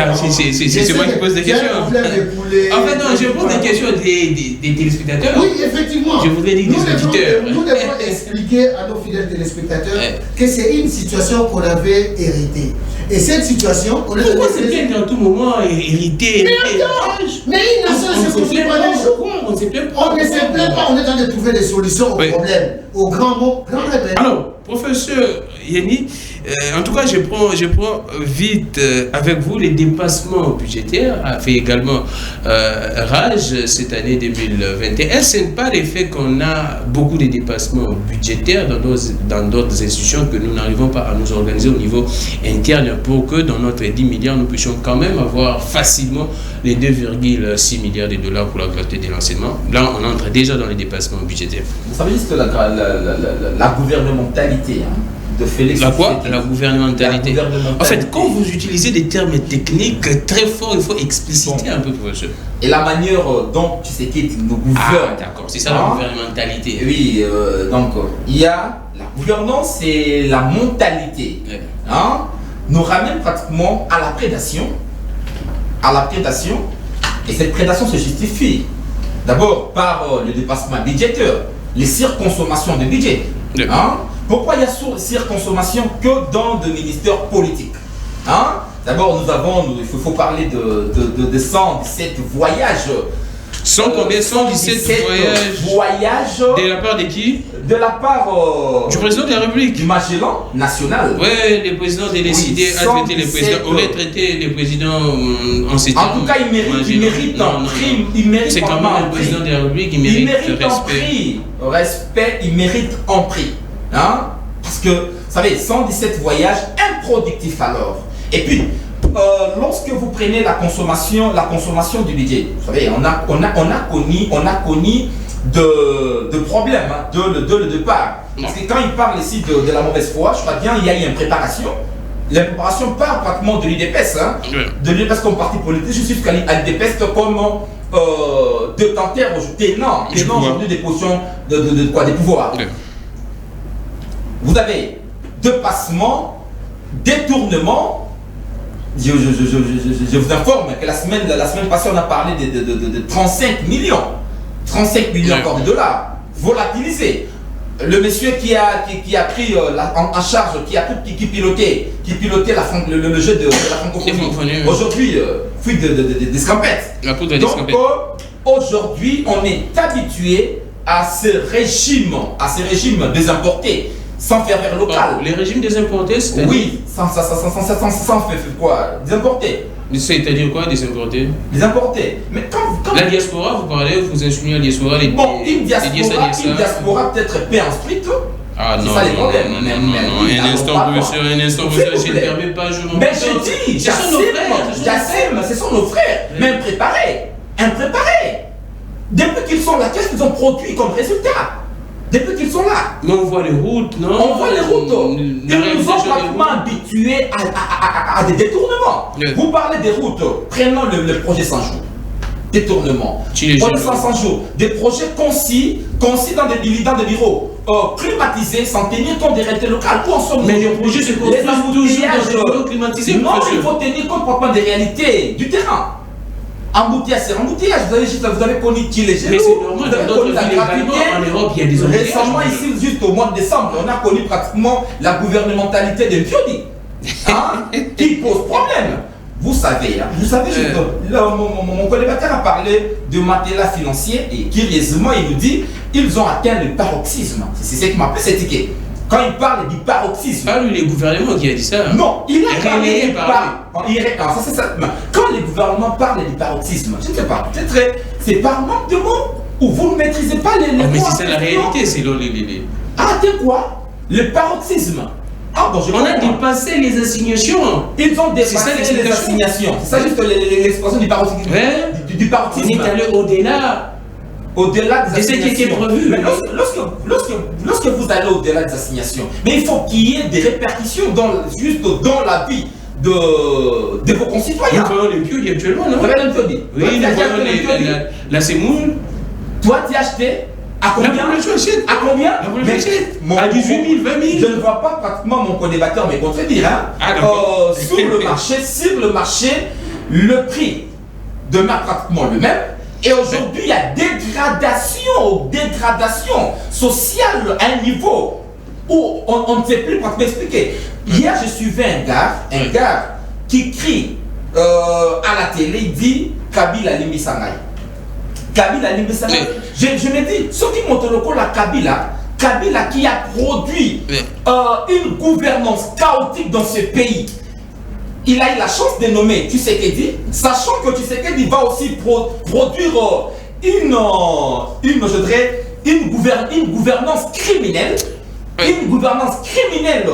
A: moi qui pose des questions. En fait, non, je pose des questions des téléspectateurs.
B: Oui, effectivement.
A: Je voudrais dire des auditeurs.
B: Nous devons expliquer à nos fidèles téléspectateurs que c'est une situation qu'on avait héritée. Et cette situation, on est...
A: Pourquoi c'est bien qu'à tout moment hérité?
B: Mais une nation ne se construit pas d'un jour. On ne se plaint pas, on est en train de trouver des solutions aux problèmes, aux grands mots, grands rebelles.
A: Alors, professeur Yeni, en tout cas, je prends vite avec vous les dépassements budgétaires, a fait également rage cette année 2021. Est-ce pas le fait qu'on a beaucoup de dépassements budgétaires dans d'autres institutions que nous n'arrivons pas à nous organiser au niveau interne pour que dans notre 10 milliards, nous puissions quand même avoir facilement les 2,6 milliards de dollars pour la gratuité de l'enseignement? Là, on entre déjà dans les dépassements budgétaires.
C: Vous savez juste que la gouvernementalité de Félix...
A: La quoi? La gouvernementalité. En fait, quand vous utilisez des termes techniques très forts, il faut expliciter un peu, professeur.
C: Et la manière dont Tshisekedi nous gouverne.
A: Ah, d'accord, c'est ça la gouvernementalité.
C: Oui, donc il y a la gouvernance et la mentalité. Nous ramène pratiquement à la prédation. Et cette prédation se justifie d'abord par le dépassement budgétaire, les surconsommations de budget. Pourquoi il y a surconsommation que dans le ministère politique, hein? D'abord, il faut parler de 117 voyages.
A: Combien 117
C: voyages.
A: De la part de qui?
C: De la part
A: du président de la République.
C: Du Magellan national.
A: Oui, le président a décidé à traiter les présidents. Aurait traité les présidents en ces termes.
C: En tout cas, il mérite un prix.
A: C'est quand même le président de la République, il mérite
C: respect. Il mérite un prix. Hein? Parce que, vous savez, 117 voyages improductifs alors. Et puis, lorsque vous prenez la consommation du budget, vous savez, on a connu de problèmes, hein, de part. Parce que quand il parle ici de la mauvaise foi, je crois bien il y a eu une préparation. La préparation part pratiquement de l'UDPS, hein, de l'UDPS comme parti politique, je suis qu'à l'UDPS comme tenant aujourd'hui des positions des pouvoirs. Vous avez dépassement, détournement. Je vous informe que la semaine passée, on a parlé de 35 millions. 35 millions encore de dollars volatilisés. Le monsieur qui a pris en charge, qui pilotait le jeu de la francophonie. Aujourd'hui, fuite d'escampette. Donc aujourd'hui, on est habitué à ce régime des importés. Sans faire local.
A: Les régimes des importés, c'est-à-dire?
C: Oui, sans faire quoi? Des importés.
A: C'est-à-dire quoi, des importés?
C: Des importés. Mais quand
A: la diaspora, vous insinuez la diaspora,
C: une diaspora peut-être peu instruite.
A: Ah non,
C: c'est ça les problèmes.
A: Un instant, professeur, je ne permets pas, je m'en
C: mais je dis, j'assume, ce sont nos frères, mais impréparés. Depuis qu'ils sont là, qu'est-ce qu'ils ont produit comme résultat? Depuis qu'ils sont là.
A: Mais on voit les routes, non?
C: On voit les routes. Ils nous ont pratiquement habitués à des détournements. Vous parlez des routes. Prenons le projet 100 jours. Détournement. Projet 100 jours. Des projets concis dans des bureaux. Climatisés sans tenir compte des réalités locales. Où en sommes-nous?
A: Mais les projets se construisent toujours dans des bureaux climatisés.
C: Non, il faut tenir compte des réalités du terrain. Embouteillage, c'est embouteillage. Vous avez connu les gens.
A: Mais c'est normal, dans d'autres villes également, en Europe, il y a des embouteillages.
C: Récemment, ici, juste au mois de décembre, on a connu pratiquement la gouvernementalité de Mpioni, qui pose problème. Vous savez, mon collégateur a parlé de matelas financier et curieusement, il nous dit ils ont atteint le paroxysme. C'est ce qui m'a fait s'étiquer. Quand il parle du paroxysme.
A: Pas lui, les gouvernements qui a dit ça.
C: Non, il a parlé quand les gouvernements parlent du paroxysme, je ne sais pas, peut-être c'est par manque de mots ou vous ne maîtrisez pas les mots.
A: Mais c'est ça la réalité, c'est les.
C: Ah, t'es quoi? Le paroxysme. Ah bon,
A: on a dépassé les assignations.
C: Ils ont dépassé les assignations. C'est ça juste l'expression du paroxysme. Du paroxysme.
A: On est allé au-delà.
C: Au-delà des assignations.
A: C'est ce qui était prévu.
C: Mais lorsque vous allez au-delà des assignations, mais il faut qu'il y ait des répercussions dans la vie de vos concitoyens.
A: Nous voyons les pieux actuellement, non?
C: Vous avez l'Mpioni.
A: Oui, nous voyons la semoule.
C: Toi, tu as acheté à combien? À combien?
A: À 18 000, 20 000.
C: Je ne vois pas pratiquement mon co-débatteur me contredire. Sur le marché, le prix demeure pratiquement le même. Et aujourd'hui, il y a dégradation sociale à un niveau où on ne sait plus quoi m'expliquer. Hier, je suivais un gars qui crie à la télé, il dit Kabila Limbisangai. Kabila Limbisangai. Je me dis, ceux qui montent le coup, la Kabila qui a produit une gouvernance chaotique dans ce pays. Il a eu la chance de nommer Tshisekedi, sachant que Tshisekedi va aussi produire une gouvernance criminelle. Une gouvernance criminelle.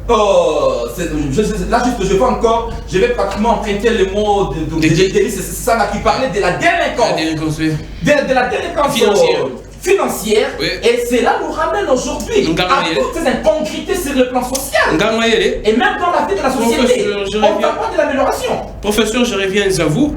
C: Là, juste, je vais pratiquement emprunter le mot c'est ça là qui parlait de la délinquance. De la délinquance financière. Oui. Et cela nous ramène aujourd'hui à toutes ces incongruités sur le plan social. Et même dans la vie de la société, on ne parle pas de l'amélioration.
A: Professeur, je reviens à vous.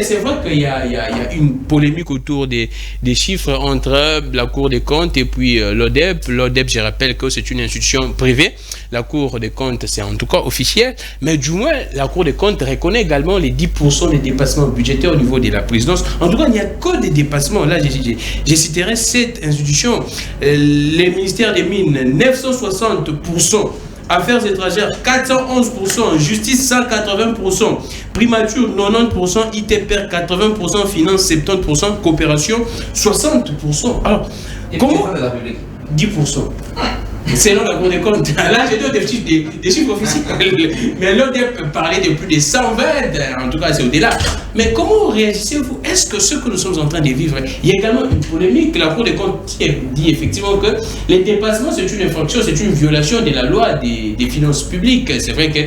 A: C'est vrai qu'il y a une polémique autour des chiffres entre la Cour des comptes et puis l'ODEP. L'ODEP, je rappelle que c'est une institution privée. La Cour des comptes, c'est en tout cas officiel. Mais du moins, la Cour des comptes reconnaît également les 10% des dépassements budgétaires au niveau de la présidence. En tout cas, il n'y a que des dépassements. Là, je citerai cette institution. Les ministères des Mines, 960%. Affaires étrangères, 411%, justice 180%, primature 90%, ITPR 80%, finance 70%, coopération 60%. Alors, comment 10%. Selon la Cour des comptes, là j'ai donné des chiffres officiels, mais l'on peut parler de plus de 120, en tout cas c'est au-delà. Mais comment réagissez-vous? Est-ce que ce que nous sommes en train de vivre, il y a également une polémique, la Cour des comptes dit effectivement que les dépassements c'est une infraction, c'est une violation de la loi des finances publiques. C'est vrai que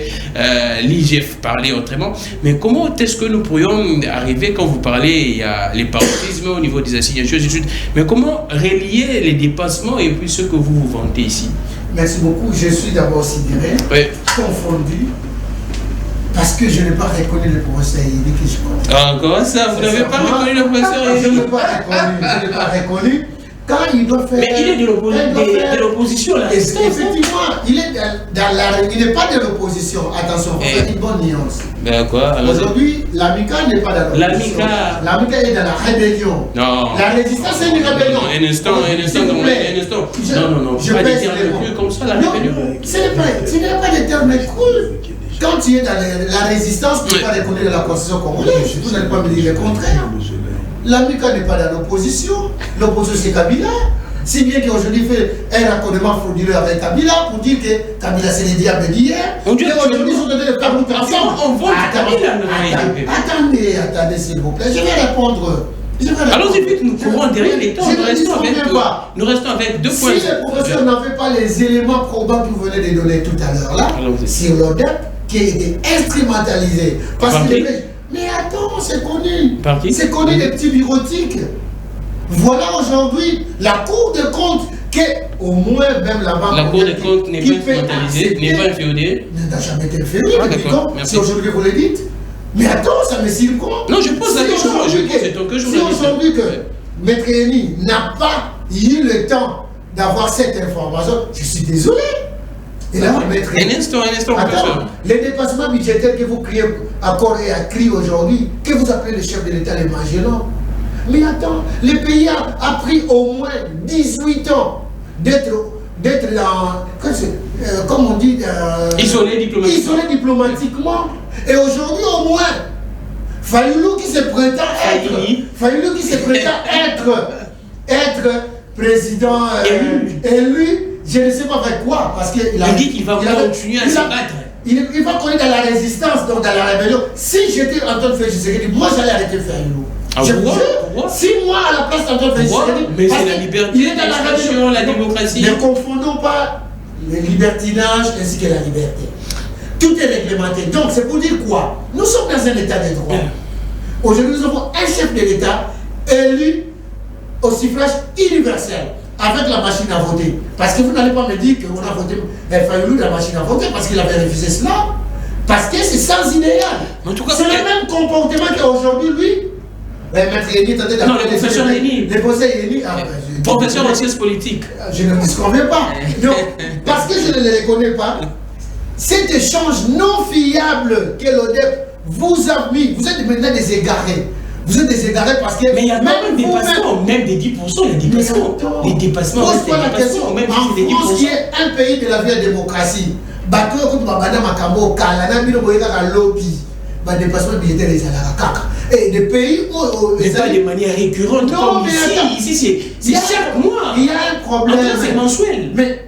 A: l'IGF parlait autrement, mais comment est-ce que nous pourrions arriver, quand vous parlez, il y a les paroxysmes au niveau des assignations, mais comment relier les dépassements et puis ce que vous vantez ici?
B: Merci beaucoup. Je suis d'abord sidéré, confondu, parce que je n'ai pas reconnu le professeur Yéni que je connais.
A: Encore ça, vous n'avez pas reconnu le professeur Yéni?
B: Je ne l'ai pas reconnu. Quand il doit faire...
A: Mais il est de l'opposition là.
B: Effectivement, il n'est pas de l'opposition. Attention, il faut faire une bonne nuance.
A: D'accord.
B: Aujourd'hui, l'AMICA n'est pas dans l'opposition. L'AMICA est dans la rébellion.
A: Non.
B: La résistance c'est une rébellion.
A: Un instant. Non.
B: Je
A: pas
B: pèse
A: dire
B: les mots.
A: plus comme ça, la rébellion.
B: Ce n'est pas des termes cool. Quand tu es dans la résistance, tu n'es pas reconnu de la Constitution congolaise. Vous n'allez pas me dire le contraire. L'AMICA n'est pas dans l'opposition. L'opposition c'est Kabila. Si bien qu'aujourd'hui fait un raccordement frauduleux avec Kabila pour dire que Kabila c'est les diables d'hier. Aujourd'hui ils sont donnés le permutation.
A: On vote Kabila.
B: Attendez s'il vous plaît. Je vais répondre.
A: Allons-y vite, nous courons derrière les temps. Nous restons avec deux points.
B: Si le professeur n'avait pas les éléments probants que vous venez de donner tout à l'heure là, sur l'ODEP qui a été instrumentalisé. Parce que mais attends, c'est connu. C'est connu des petits bureautiques. Voilà aujourd'hui la Cour des comptes qui, au moins même la banque.
A: La Cour des comptes n'est pas instrumentalisée, n'est pas inféodée.
B: N'a jamais été inféodée. Si aujourd'hui vous le dites. Mais attends, ça me circonde.
A: Non, je pose la question.
B: Si aujourd'hui que Maître Yéni n'a pas eu le temps d'avoir cette information, je suis désolé. Et là, Maître Yéni.
A: Un instant,
B: attends, les dépassements budgétaires que vous criez à corps et à cri aujourd'hui, que vous appelez le chef de l'État les Magellan. Mais attends, le pays a pris au moins 18 ans d'être dans, comme on dit,
A: isolé
B: diplomatiquement. Et aujourd'hui au moins, Fayoulou qui se prétend être président élu, je ne sais pas avec quoi, parce qu'il
A: dit qu'il va continuer à se battre.
B: Il va continuer dans la résistance, donc dans la rébellion. Si j'étais Antoine Félix Tshisekedi, moi j'allais arrêter Fayoulou. Si moi à la place d'Antoine Félix Tshisekedi,
A: mais c'est la liberté, l'expression, la démocratie.
B: Ne confondons pas le libertinage ainsi que la liberté. Tout est réglementé. Donc c'est pour dire quoi? Nous sommes dans un état de droit. Aujourd'hui nous avons un chef de l'État élu au suffrage universel avec la machine à voter. Parce que vous n'allez pas me dire qu'on a voté Fayoulou de la machine à voter parce qu'il avait refusé cela. Parce que c'est sans idéal. C'est le même comportement qu'aujourd'hui lui. Maître Yéni, attendez
A: non, le professeur Yéni.
B: Le professeur Yéni.
A: Professeur en sciences politiques.
B: Je ne disconviens pas. Non, parce que je ne le reconnais pas. Cet échange non fiable que l'ODEP vous a mis, vous êtes maintenant des égarés. Vous êtes des égarés parce que...
A: Mais il y a même des dépassements, même des 10%, il y a des dépassements. Les dépassements,
B: pose-toi la question.
A: Même
B: en
A: des
B: France, qui est un pays de la vieille démocratie, bateau comme Babana Makambo, Kalana, Bino Boyega, lobby, dépassement budgétaire des Alaraka. Et des pays où...
A: Mais pas de manière récurrente.
B: Non, mais
A: ici, c'est chaque mois.
B: Il y a un problème.
A: C'est mensuel.
B: Mais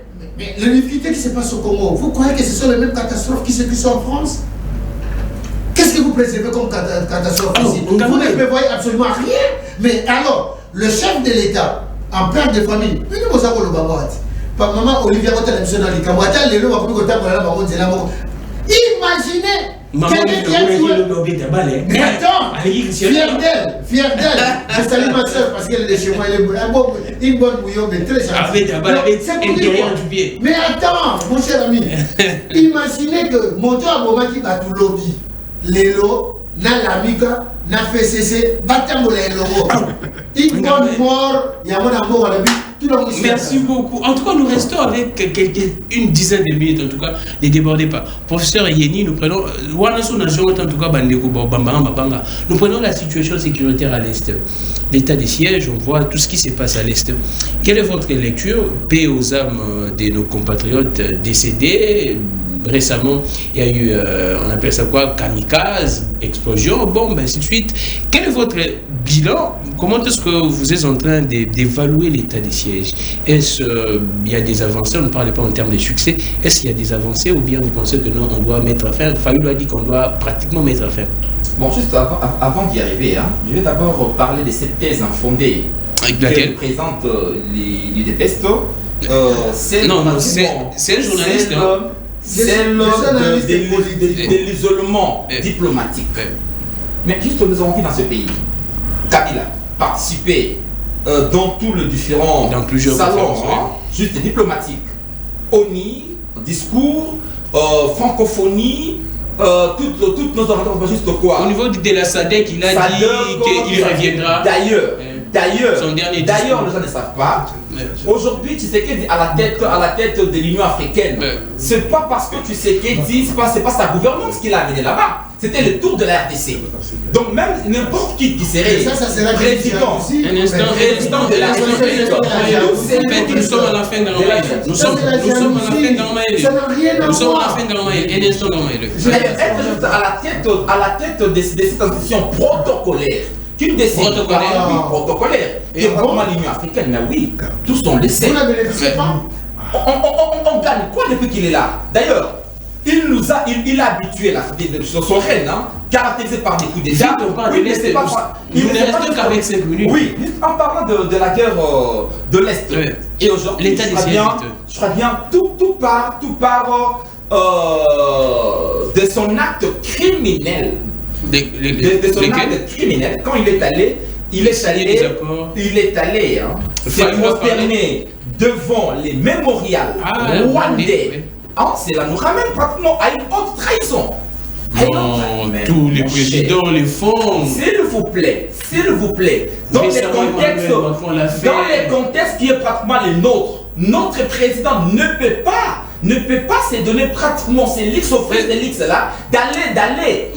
B: les difficultés qui se passent au Congo, vous croyez que ce sont les mêmes catastrophes qui se passent en France? Qu'est-ce que vous préservez comme catastrophe ici? Vous ne prévoyez absolument rien. Mais alors, le chef de l'État, en père de famille, imaginez quelqu'un qui a tué. Mais attends, fier d'elle. Je salue ma soeur parce qu'elle est chez moi, elle est une bonne bouillon, mais très gentille. Mais attends, mon cher ami, imaginez que mon tour à moment qui va tout lobby, l'élo, na l'amica, na FCC, batambola l'élo. Une bonne mort, il y a mon amour à la vie, tout le monde.
A: Merci beaucoup. En tout cas, nous restons avec une dizaine de minutes. En tout cas, ne débordez pas. Professeur Yeni, nous prenons. Nous prenons la situation sécuritaire à l'Est. L'état des sièges, on voit tout ce qui se passe à l'Est. Quelle est votre lecture? Paix aux âmes de nos compatriotes décédés. Récemment, il y a eu, on appelle ça quoi, kamikaze, explosion, bombe, ainsi de suite. Quel est votre bilan? Comment est-ce que vous êtes en train d'évaluer l'état des sièges? Est-ce qu'il y a des avancées? On ne parle pas en termes de succès. Est-ce qu'il y a des avancées ou bien vous pensez que non, on doit mettre fin? Fayulu a dit qu'on doit pratiquement mettre fin.
C: Bon, juste avant d'y arriver, je vais d'abord parler de cette thèse infondée que présente l'UDPS. C'est
A: un journaliste.
C: Celle de l'isolement diplomatique. Mais juste nous avons vu dans ce pays, Kabila participer dans tous les différents salons, juste diplomatiques, ONI, discours, francophonie, toutes nos organisations, juste quoi.
A: Au niveau de la SADC, il a dit qu'il reviendra.
C: D'ailleurs, les gens ne savent pas. Aujourd'hui, Tshisekedi à la tête de l'Union africaine. C'est pas parce que Tshisekedi, c'est pas sa gouvernance qui l'a amené là-bas. C'était le tour de la RDC. Donc même n'importe qui serait président.
A: Un instant de la RDC. Nous sommes à la fin de l'Amaïl. Nous sommes à la fin de l'Amaïl. Un instant de l'Amaïl.
C: Être juste à la tête de cette institution protocolaire. Une décision protocolaire qui est vraiment l'Union africaine, mais oui, tous sont laissés.
B: Vous ne bénéficiez pas.
C: On gagne quoi depuis qu'il est là? D'ailleurs, il a habitué son règne, caractérisé par des coups d'État.
A: Il ne reste qu'avec 5 minutes.
C: Oui, en parlant de la guerre de l'Est. Et aujourd'hui, je ferai bien tout part de son acte criminel. De son acte criminel, quand il est allé se prosterner devant les mémorials rwandais. Cela nous ramène pratiquement à une haute trahison.
A: Non, tous les présidents les font. S'il vous
C: plaît. Dans les contextes qui est pratiquement les nôtres, notre président ne peut pas se donner pratiquement ces leaks au frais des leaks là, d'aller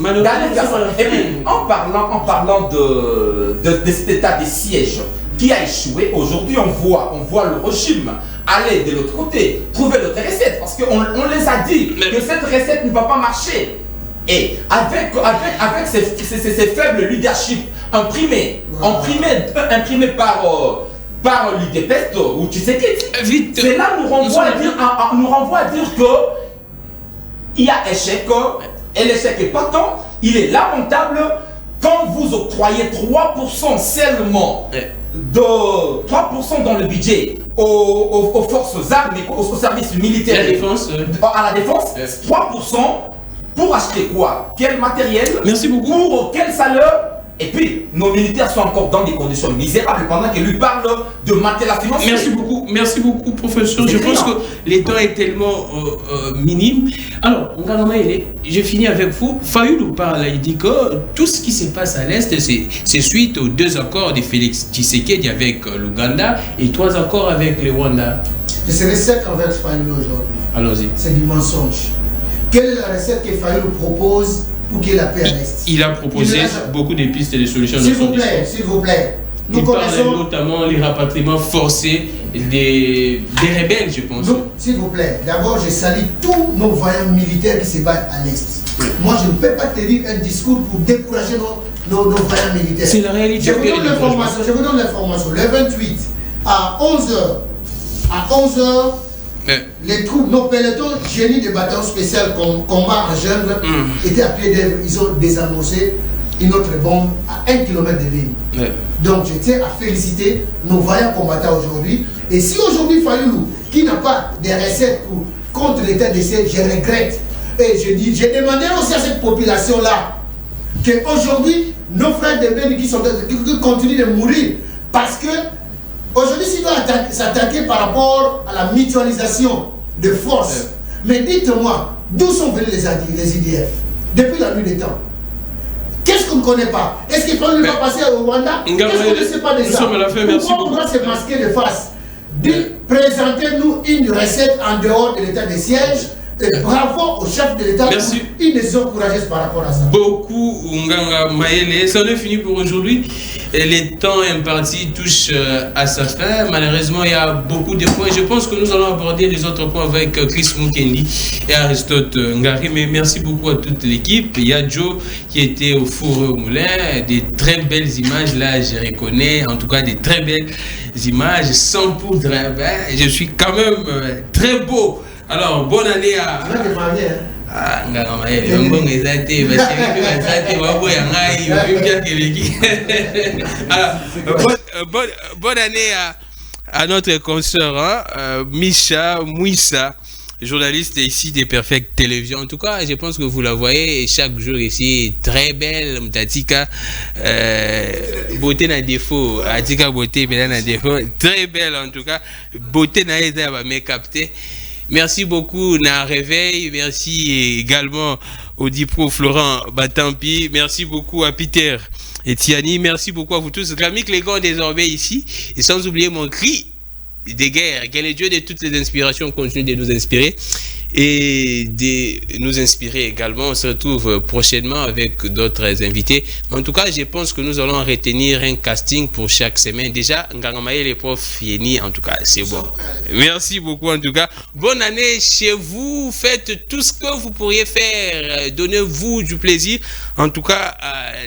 C: faire ça. Et puis, en parlant de cet état de siège qui a échoué, aujourd'hui on voit le régime aller de l'autre côté, trouver l'autre recette, parce qu'on les a dit que cette recette ne va pas marcher. Et avec ces faibles leadership imprimés par l'UDPS ou tu sais que cela nous renvoie à dire que il y a échec et l'échec est patent, il est lamentable quand vous octroyez 3% seulement de 3% dans le budget aux forces armées, aux services militaires, à la défense, 3% pour acheter quoi? Quel matériel?
A: Merci beaucoup.
C: Pour quel salaire? Et puis, nos militaires sont encore dans des conditions misérables pendant qu'ils lui parlent de matériel financier.
A: Merci beaucoup, professeur. Je pense que le temps est tellement minime. Alors, je finis avec vous. Fayulu parle, il dit que tout ce qui se passe à l'Est, c'est suite aux 2 accords de Félix Tshisekedi avec l'Ouganda et 3 accords avec le Rwanda.
B: Je serai sec envers Fayulu aujourd'hui.
A: Allons-y.
B: C'est du mensonge. Quelle est la recette que Fayulu propose pour qu'il y ait la paix à l'Est?
A: Il a proposé beaucoup de pistes et de solutions.
B: S'il vous plaît.
A: Il parle notamment les rapatriements forcés des rebelles, je pense.
B: S'il vous plaît, d'abord je salue tous nos vaillants militaires qui se battent à l'Est. Moi je ne peux pas te dire un discours pour décourager nos vaillants militaires.
A: C'est la réalité.
B: Je vous donne l'information. Le 28 à 11h, les troupes, nos pelotons génie de bataillon spécial combat en jungle étaient à pied d'œuvre. Ils ont désamorcé une autre bombe à 1 km de Béni. Donc je tiens à féliciter nos vaillants combattants aujourd'hui. Et si aujourd'hui Fayulu, qui n'a pas de recettes contre l'état de siège, je regrette. Et je dis, j'ai demandé aussi à cette population-là qu'aujourd'hui, nos frères de Béni qui continuent de mourir parce que aujourd'hui, s'il doit s'attaquer par rapport à la mutualisation de forces, mais dites-moi, d'où sont venus les IDF depuis la nuit des temps? Qu'est-ce qu'on ne connaît pas? Est-ce qu'il faut lui passer au Rwanda? Qu'est-ce qu'on ne sait pas de ça? Pourquoi on doit se masquer de face? Présentez-nous une recette en dehors de l'état de siège. Et bravo au chef de l'État pour une décision courageuse par rapport à ça.
A: Beaucoup, Nganga Maëlle. Ça en est fini pour aujourd'hui. Le temps imparti touche à sa fin. Malheureusement, il y a beaucoup de points. Je pense que nous allons aborder les autres points avec Chris Mukendi et Aristote Ngari. Mais merci beaucoup à toute l'équipe. Il y a Joe qui était au four au moulin. Des très belles images, là, je reconnais. En tout cas, des très belles images sans poudre. Je suis quand même très beau. Alors, bonne année à... Bonne année à notre consoeur, hein, Misha Mouissa, journaliste ici des Perfect Télévision. En tout cas, je pense que vous la voyez chaque jour ici, très belle, Mtatika, beauté n'a défaut, Atika beauté, mais n'a défaut, très belle en tout cas, beauté n'a aidé à me capter. Merci beaucoup, na Réveil. Merci également au Dipro Florent Batampi. Merci beaucoup à Peter et Tiani. Merci beaucoup à vous tous. Grammic les gars désormais ici. Et sans oublier mon cri de guerre. Que le Dieu de toutes les inspirations continue de nous inspirer et de nous inspirer également. On se retrouve prochainement avec d'autres invités. En tout cas, je pense que nous allons retenir un casting pour chaque semaine. Déjà, Ngangamaye, les profs Yeni, en tout cas, c'est bon. Merci beaucoup, en tout cas. Bonne année chez vous. Faites tout ce que vous pourriez faire. Donnez-vous du plaisir. En tout cas,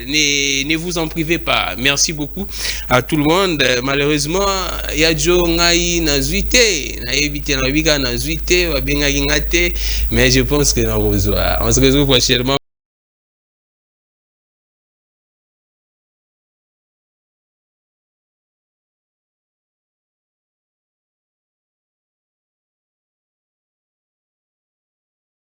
A: ne vous en privez pas. Merci beaucoup à tout le monde. Malheureusement, il y a Joe Ngai Nazuite. Mais je pense que on se retrouve prochainement